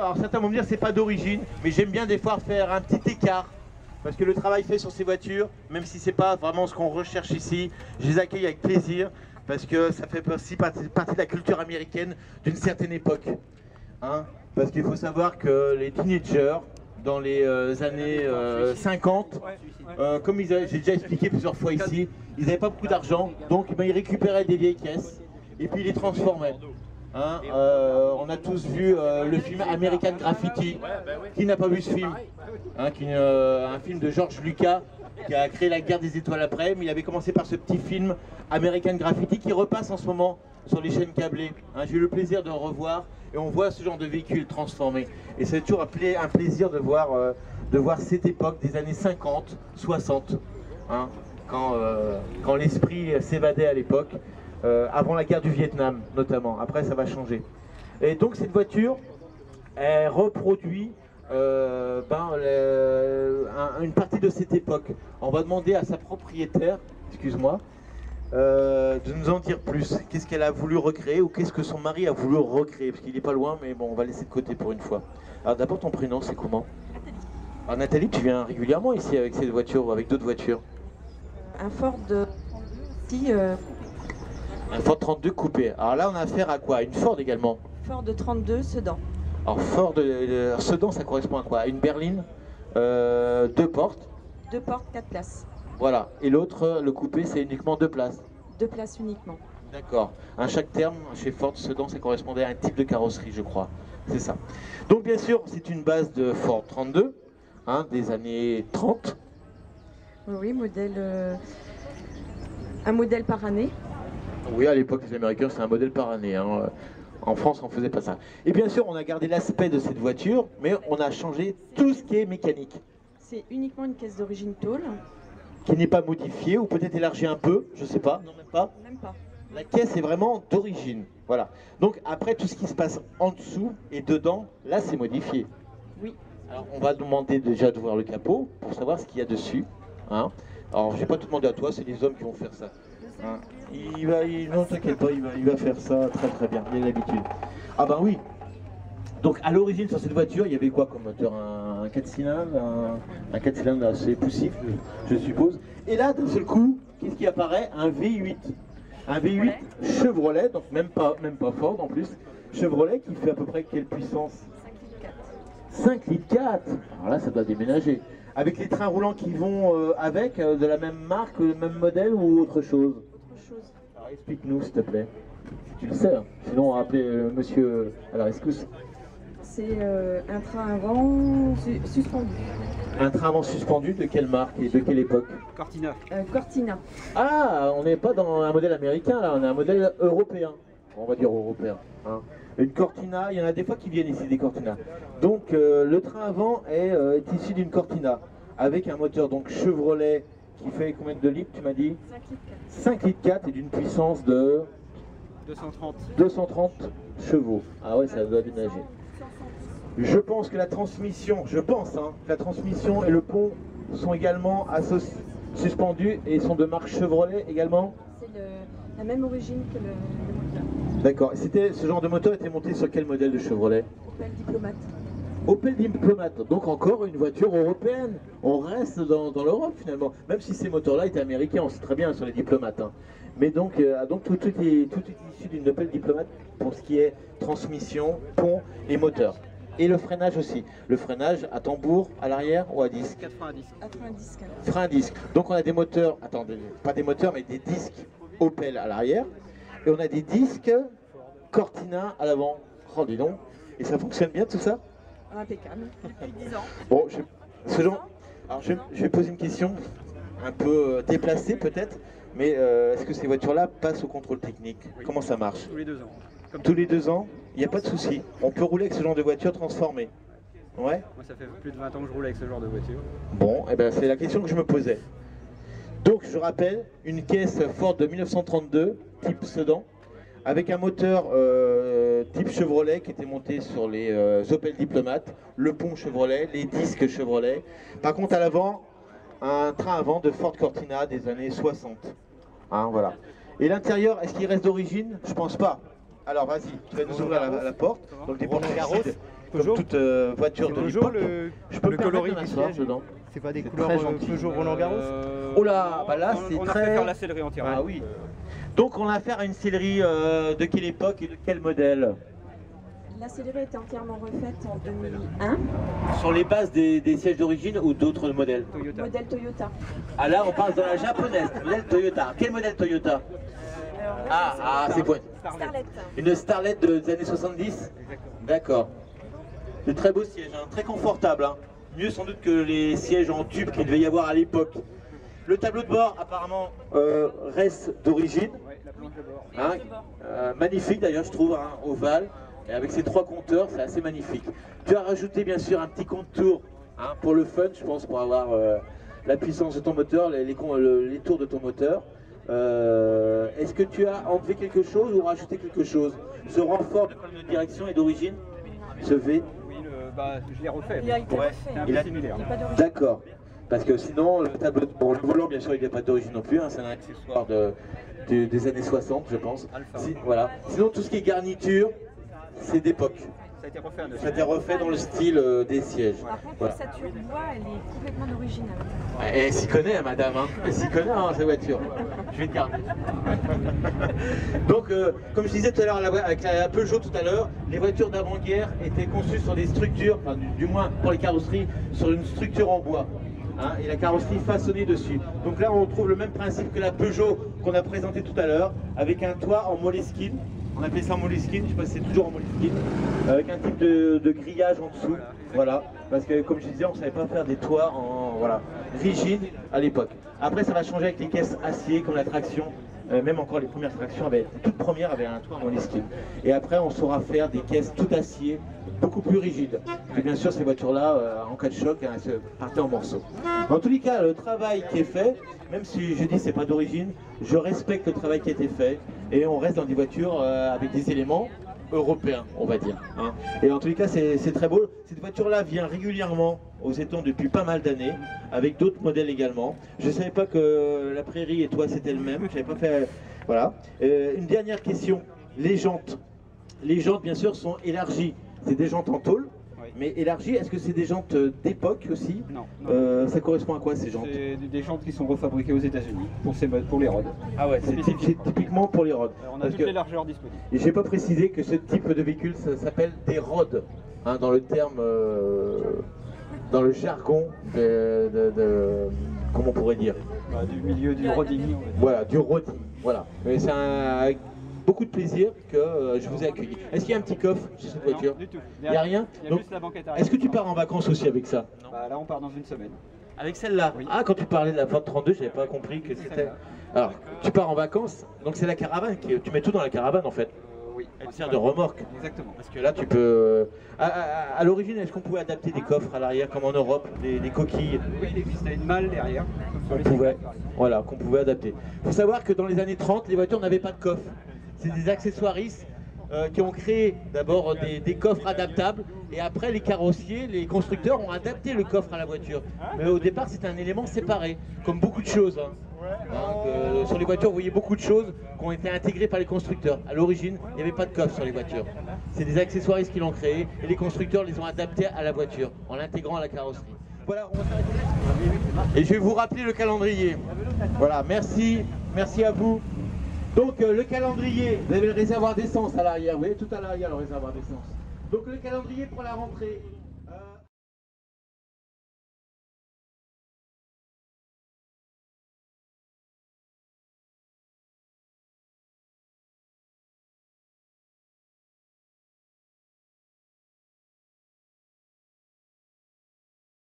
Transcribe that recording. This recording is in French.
alors certains vont me dire c'est pas d'origine, mais j'aime bien des fois faire un petit écart. Parce que le travail fait sur ces voitures, même si c'est pas vraiment ce qu'on recherche ici, je les accueille avec plaisir, parce que ça fait aussi partie de la culture américaine d'une certaine époque. Hein, parce qu'il faut savoir que les teenagers, dans les années 50, comme j'ai déjà expliqué plusieurs fois ici, ils n'avaient pas beaucoup d'argent, donc ben, ils récupéraient des vieilles caisses et puis ils les transformaient. Hein, on a tous vu le film American Graffiti. Qui n'a pas vu ce film, hein, un film de George Lucas qui a créé la guerre des étoiles après, mais il avait commencé par ce petit film American Graffiti qui repasse en ce moment sur les chaînes câblées. Hein, j'ai eu le plaisir de le revoir et on voit ce genre de véhicule transformé. Et c'est toujours un plaisir de voir cette époque des années 50, 60, hein, quand l'esprit s'évadait à l'époque, avant la guerre du Vietnam notamment. Après ça va changer. Et donc cette voiture, elle reproduit une partie de cette époque. On va demander à sa propriétaire, excuse-moi, de nous en dire plus. Qu'est-ce qu'elle a voulu recréer ou qu'est-ce que son mari a voulu recréer? Parce qu'il n'est pas loin, mais bon, on va laisser de côté pour une fois. Alors d'abord, ton prénom, c'est comment? Alors Nathalie, tu viens régulièrement ici avec cette voiture ou avec d'autres voitures? Un Ford de... Un Ford 32 coupé. Alors là, on a affaire à quoi? Une Ford également? Ford de 32 sedan. Alors Ford sedan, ça correspond à quoi? À une berline, 2 portes? 2 portes, 4 places. Voilà. Et l'autre, le coupé, c'est uniquement 2 places? 2 places uniquement. D'accord. À chaque terme, chez Ford sedan, ça correspondait à un type de carrosserie, je crois. C'est ça. Donc bien sûr, c'est une base de Ford 32, hein, des années 30. Oui, modèle... un modèle par année. Oui, à l'époque, les Américains, c'était un modèle par année. Hein. En France, on ne faisait pas ça. Et bien sûr, on a gardé l'aspect de cette voiture, mais on a changé tout ce qui est mécanique. C'est uniquement une caisse d'origine tôle. Qui n'est pas modifiée, ou peut-être élargie un peu, je ne sais pas. Non, même pas. Même pas. La caisse est vraiment d'origine. Voilà. Donc après, tout ce qui se passe en dessous et dedans, là, c'est modifié. Oui. Alors, on va demander déjà de voir le capot pour savoir ce qu'il y a dessus. Hein. Alors, je vais pas tout demander à toi, c'est les hommes qui vont faire ça. Hein. Non, t'inquiète pas, il va faire ça très très bien, il a l'habitude. Ah ben oui. Donc à l'origine sur cette voiture, il y avait quoi comme moteur? Un 4 cylindres, un 4 cylindres assez poussif, je suppose. Et là, d'un seul coup, qu'est-ce qui apparaît? Un V8. Un V8 Chevrolet, donc même pas Ford en plus. Chevrolet qui fait à peu près quelle puissance? 5 litres 4. Alors là, ça doit déménager. Avec les trains roulants qui vont avec, de la même marque, le même modèle ou autre chose? Autre chose. Alors explique-nous s'il te plaît. Tu le sais, hein. Sinon on va appeler monsieur à la rescousse. C'est un train avant suspendu. Un train avant suspendu de quelle marque et de quelle époque? Cortina. Cortina. Ah, on n'est pas dans un modèle américain là, on a un modèle européen. On va dire européen. Hein. Une Cortina, il y en a des fois qui viennent ici des Cortina. Donc le train avant est issu d'une Cortina avec un moteur donc Chevrolet qui fait combien de litres tu m'as dit? 5 litres 4 et d'une puissance de 230 chevaux. Ah ouais, ça doit déménager. Je pense que la transmission, la transmission et le pont sont également suspendus et sont de marque Chevrolet également. C'est la même origine que le moteur. D'accord. Ce genre de moteur était monté sur quel modèle de Chevrolet? Opel Diplomate. Opel Diplomate, donc encore une voiture européenne. On reste dans l'Europe finalement, même si ces moteurs-là étaient américains, on sait très bien sur les diplomates. Hein. Mais donc tout est issu d'une Opel Diplomate pour ce qui est transmission, pont et moteur. Et le freinage aussi. Le freinage à tambour, à l'arrière ou à disque? 90. À frein à disque. Frein à disque. Donc on a des moteurs, attendez, pas des moteurs mais des disques Opel à l'arrière. Et on a des disques Cortina à l'avant. Oh dis donc. Et ça fonctionne bien tout ça? Impeccable. Depuis 10 ans. Bon, je vais poser une question un peu déplacée peut-être, mais est-ce que ces voitures-là passent au contrôle technique? Oui. Comment ça marche? Tous les 2 ans. Tous les 2 ans? Il n'y a pas de souci. On peut rouler avec ce genre de voiture transformée? Ouais? Moi, ça fait plus de 20 ans que je roule avec ce genre de voiture. Bon, eh ben, c'est la question que je me posais. Donc, je rappelle, une caisse Ford de 1932, type sedan, avec un moteur type Chevrolet qui était monté sur les Opel Diplomate, le pont Chevrolet, les disques Chevrolet. Par contre, à l'avant, un train avant de Ford Cortina des années 60. Hein, voilà. Et l'intérieur, est-ce qu'il reste d'origine? Je pense pas. Alors vas-y, tu vas nous ouvrir la porte. Donc des portes fluides. Peugeot. comme toute voiture C'est de Peugeot, l'époque. le, Je peux le me permettre coloris de du m'asseoir siège. dedans. C'est pas des C'est couleurs très gentil. Peugeot Roland Garros. Oh là, bah là, c'est on a très- fait faire la sellerie entière. Ah oui. Donc on a affaire à une sellerie de quelle époque et de quel modèle? La sellerie a été entièrement refaite en 2001, Sur les bases des sièges d'origine ou d'autres modèles? Toyota. modèle Toyota. Ah là, on parle de la japonaise, modèle Toyota. Quel modèle Toyota? Alors, là, Ah, c'est quoi? Starlet. Une Starlet des années 70? Exactement. D'accord. De très beaux sièges, hein, très confortables. Hein. Mieux sans doute que les sièges en tube qu'il devait y avoir à l'époque. Le tableau de bord, apparemment, reste d'origine. Ouais, la planche de bord. Hein, magnifique d'ailleurs, je trouve, hein, ovale. Et avec ces 3 compteurs, c'est assez magnifique. Tu as rajouté bien sûr un petit compte tour hein, pour le fun, je pense, pour avoir la puissance de ton moteur, les tours de ton moteur. Est-ce que tu as enlevé quelque chose ou rajouté quelque chose? Ce renfort de colonne de direction est d'origine? Ce V? Oui, je l'ai refait. Il a été Ouais. refait. C'est un Il peu a- similaire. Il n'y a pas d'origine. D'accord. Parce que sinon, le tableau de bord, le volant, bien sûr, il n'est pas d'origine non plus. Hein, c'est un accessoire des années 60, je pense. Alpha. Voilà. Sinon, tout ce qui est garniture, c'est d'époque. Ça a été refait à neuf. Ça a été refait dans le style des sièges. Par contre, Voilà. l'ossature bois, elle est complètement d'origine. Elle s'y connaît, hein, madame. Hein. Elle s'y connaît, hein, ces voitures. Je vais te garder. Donc, comme je disais tout à l'heure avec la Peugeot tout à l'heure, les voitures d'avant-guerre étaient conçues sur des structures, enfin, du moins pour les carrosseries, sur une structure en bois. Hein, et la carrosserie façonnée dessus. Donc là, on retrouve le même principe que la Peugeot qu'on a présenté tout à l'heure, avec un toit en moleskine. On appelait ça moleskine, je ne sais pas si c'est toujours en moleskine, avec un type de grillage en dessous. Voilà, parce que comme je disais, on ne savait pas faire des toits en rigides à l'époque. Après, ça va changer avec les caisses acier, comme la traction. Même encore les premières tractions, les toutes premières avaient un toit en moleskine. Et après, on saura faire des caisses tout acier, beaucoup plus rigides. Et bien sûr, ces voitures-là, en cas de choc, elles se partaient en morceaux. En tous les cas, le travail qui est fait, même si je dis c'est pas d'origine, je respecte le travail qui a été fait et on reste dans des voitures avec des éléments européens, on va dire. Hein. Et en tous les cas, c'est très beau. Cette voiture-là vient régulièrement aux étangs depuis pas mal d'années, avec d'autres modèles également. Je ne savais pas que la Prairie et toi c'était le même. Je n'avais pas fait. Voilà. Une dernière question. Les jantes. Les jantes, bien sûr, sont élargies. C'est des jantes en tôle. Oui. Mais élargies, est-ce que c'est des jantes d'époque aussi? Non. non. Ça correspond à quoi ces jantes? C'est des jantes qui sont refabriquées aux États-Unis pour les rods. Ah ouais, c'est typiquement pour les rods. Alors, on a Parce toutes que- les largeurs disponibles. Et j'ai pas précisé que ce type de véhicule ça s'appelle des rods, hein, dans le terme, dans le jargon comment on pourrait dire? Du milieu du rodding. on va dire. Voilà, du roading. Voilà. Et c'est avec beaucoup de plaisir que je vous ai accueilli. Est-ce qu'il y a un petit coffre sur cette voiture? Non, du tout. Il n'y a rien? Il y a Donc, juste la banquette arrière. est-ce que tu pars en vacances aussi avec ça? Bah, là, on part dans une semaine. Avec celle-là? Oui. Ah, quand tu parlais de la Ford 32, j'avais pas compris que c'était... celle-là. Alors, tu pars en vacances, donc c'est la caravane, tu mets tout dans la caravane en fait. Oui. Elle sert de remorque. Exactement. Parce que là, tu peux... À l'origine, est-ce qu'on pouvait adapter des coffres à l'arrière, comme en Europe, des coquilles? Oui, il existait une malle derrière. comme sur On les pouvait, Citroën, par exemple. voilà, qu'on pouvait adapter. Il faut savoir que dans les années 30, les voitures n'avaient pas de coffre. C'est des accessoiristes qui ont créé d'abord des coffres adaptables et après les carrossiers, les constructeurs ont adapté le coffre à la voiture. Mais au départ, c'était un élément séparé, comme beaucoup de choses. Hein. Hein, sur les voitures, vous voyez beaucoup de choses qui ont été intégrées par les constructeurs. À l'origine, il n'y avait pas de coffre sur les voitures. C'est des accessoiristes qui l'ont créé et les constructeurs les ont adaptés à la voiture en l'intégrant à la carrosserie. Voilà, on va s'arrêter là. Et je vais vous rappeler le calendrier. Voilà, merci à vous. Donc le calendrier, vous avez le réservoir d'essence à l'arrière, vous voyez tout à l'arrière le réservoir d'essence. Donc le calendrier pour la rentrée,